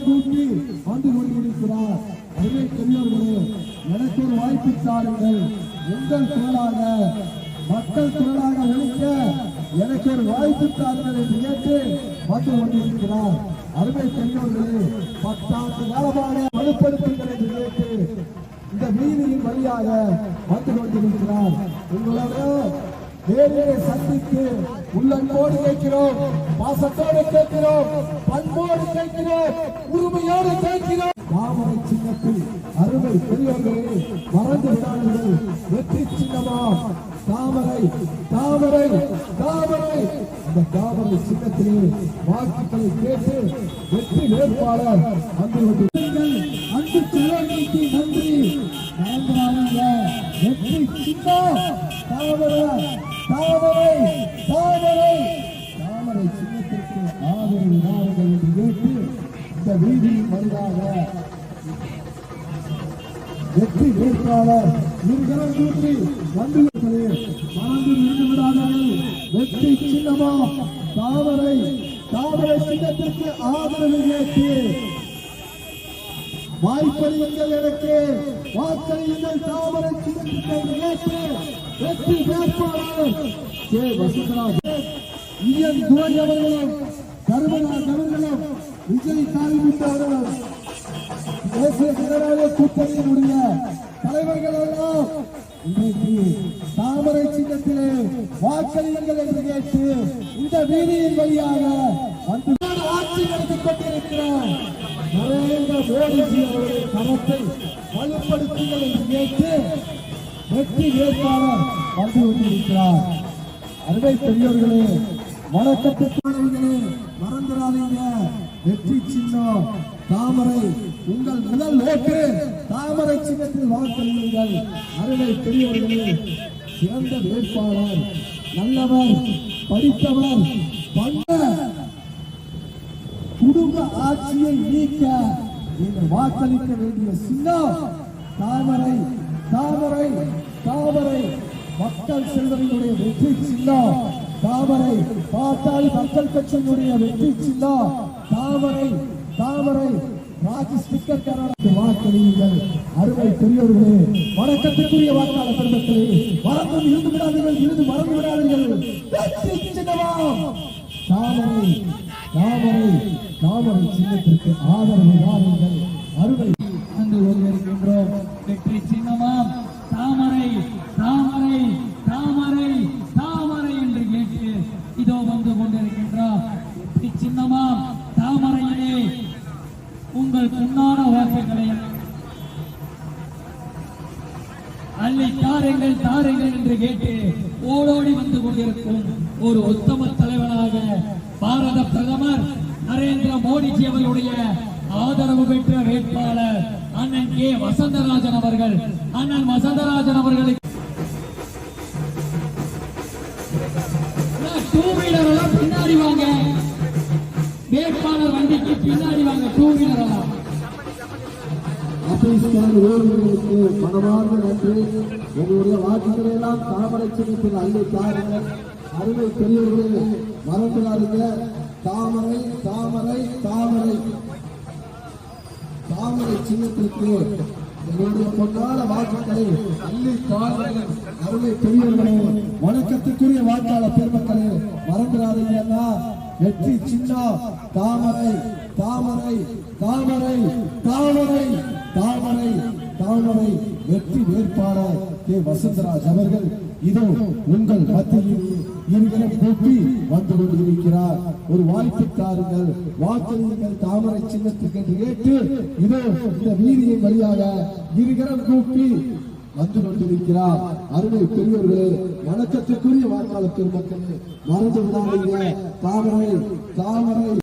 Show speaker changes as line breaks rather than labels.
கூட்டி வந்து கொண்டிருக்கிறார். அருமை பெரியவர்களே, எனக்கு ஒரு வாய்ப்பு தாருங்கள். உங்கள் குரலாக, மக்கள் குரலாக ஒழிக்க எனக்கு ஒரு வாய்ப்பு தாருங்கள் என்று கேட்டு வந்து கொண்டிருக்கிறார். அருமை பெரியவர்களே, 10 ஆண்டு காலமாக வலுப்படுத்துங்கள் என்று கேட்டு இந்த வீதியின் வழியாக வந்து கொண்டிருக்கிறார். உங்களோட நேரிலே சந்தித்து உள்ளன்போடு கேட்கிறோம், பாசத்தோடு கேட்கிறோம், பண்போடு கேட்கிறோம், உரிமையோடு கேட்கிறோம். தாமரை சின்னத்தில் அருமை பெரியவர்களே, மறந்து விடாதீர்கள். வெற்றி சின்னமா தாமரை, தாமரை, தாமரை. அந்த தாமரை சின்னத்திலே வாக்குகளை கேட்டு வெற்றி வேட்பாளர் வந்து அன்பு செலவழிக்கு நன்றி. வெற்றி சின்னம் தாமரை, தாமரை, தாமரை. தாமரை சின்னத்திற்கு ஆதரவு நாடுகள் என்று கேட்டு இந்த வீதியின் வழியாக வெற்றி வேட்பாளர் இருகரம் கூட்டி வந்துள்ளது. மறந்து நின்று விடாதீர்கள். வெற்றி சின்னமா தாமரை, தாமரை சின்னத்திற்கு ஆதரவு கேட்டு வாய்ப்பளியுங்கள், எனக்கு வாக்களியுங்கள். தாமரை சின்னத்திற்கு கேட்டு வெற்றி வேட்பாளர் கே. வசுந்தராஜன், இந்தியன் துறை அவர்களும், தர்மராஜ் அவர்களும், விஜய் காலிமுத்து அவர்களும், தேசிய ஜனநாயக கூட்டணியினுடைய தலைவர்கள் எல்லாம் இன்றைக்கு தாமரை சின்னத்திலே வாக்களியுங்கள் என்று கேட்டு இந்த வீதியின் வழியாக வந்து ஆட்சி நடத்திக் கொண்டிருக்கிறார். நரேந்திர மோடிஜி அவருடைய கரத்தை வலுப்படுத்துங்கள் என்று கேட்டு வெற்றி வேட்பாளர் வந்து கொண்டிருக்கிறார். அருமை பெரியவர்களே, வணக்கத்திற்கானவர்களே, மறந்துடாதீங்க. வெற்றி சின்னம் தாமரை. உங்கள் முதல் ஓட்டு தாமரை சின்னத்தில் வாக்களியுங்கள். அருமை பெரியவர்களே, சிறந்த வேட்பாளர், நல்லவர், படித்தவர், குடும்ப ஆட்சியை நீக்க நீங்கள் வாக்களிக்க வேண்டிய சின்னம் தாமரை, தாமரை, தாமரை. மக்கள் செல்வனுடைய வெற்றி சின்னம் தாமரை. பாட்டாளி மக்கள் கட்சியினுடைய வெற்றி சின்னம் தாமரை, தாமரை. ராஜி ஸ்டிக்கர் காரர்களுக்கு வாக்களியுங்கள். அருமை பெரியவர்களே, வணக்கத்திற்குரிய வாக்காளர் பெருமக்களே, மறந்து இருந்து விடாதீர்கள், இருந்து மறந்து விடாதீர்கள். வெற்றி சின்னமாம் தாமரை, தாமரை, தாமரை சின்னத்திற்கு ஆதரவு தாருங்கள். அருமை
வந்து கொண்டிருக்கின்றோம். வெற்றி சின்னமாம் தாமரை, தாமரை, தாமரை, தாமரை என்று கேட்டு இதோ வந்து கொண்டிருக்கின்றோம். வெற்றி சின்னமாம் தாமரையிலே உங்கள் பொன்னான வாக்குகளை அள்ளி தாருங்கள், தாருங்கள் என்று கேட்டு ஓடோடி வந்து கொண்டிருக்கும் ஒரு உத்தம தலைவனாக பாரத பிரதமர் நரேந்திர மோடிஜி அவர்களுடைய ஆதரவு பெற்ற வேட்பாளர் அண்ணன் கே. வசந்தராஜன் அவர்கள். அண்ணன் வசந்தராஜன் அவர்களுக்கு டூ வீலர் எல்லாம் பின்னாடி வாங்க, வேட்பாளர் வண்டிக்கு பின்னாடி வாங்க. டூ வீலர் எல்லாம்
வீரர்களுக்கு மனமார்ந்த நன்றி. உங்களுடைய வாக்குகளை எல்லாம் தாமரை சின்னத்தில் அள்ளி தாருங்கள். அருமை பெரியவர்களே, மறந்துடாதீங்க. தாமரை, தாமரை, தாமரை, தாமரை சின்னத்திற்கு எங்களுடைய பொன்னான வாக்குகளை அள்ளி தாருங்கள். அருமை பெரியவர்களே, வணக்கத்திற்குரிய வாக்காளர் பெருமக்களே, மறந்துடாதீங்கன்னா வெற்றி சின்னம் தாமரை, தாமரை, தாமரை, தாமரை, தாமரை, தாமரை. வெற்றி வேட்பாளர் கே. வசந்தராஜ் அவர்கள் இதோ உங்கள் மத்தியில் இருக்கிற போட்டி வந்து கொண்டிருக்கிறார். ஒரு வாய்ப்பு தாருங்கள், வாக்களியுங்கள் தாமரை சின்னத்துக்கு என்று கேட்டு இதோ இந்த வீதியின் வழியாக இருகரம் கூப்பி வந்து கொண்டிருக்கிறார். அருமை பெரியவர்களே, வணக்கத்திற்குரிய வாக்காளர் பெருமக்களே, மறந்து விடாதீங்க. தாமரை, தாமரை.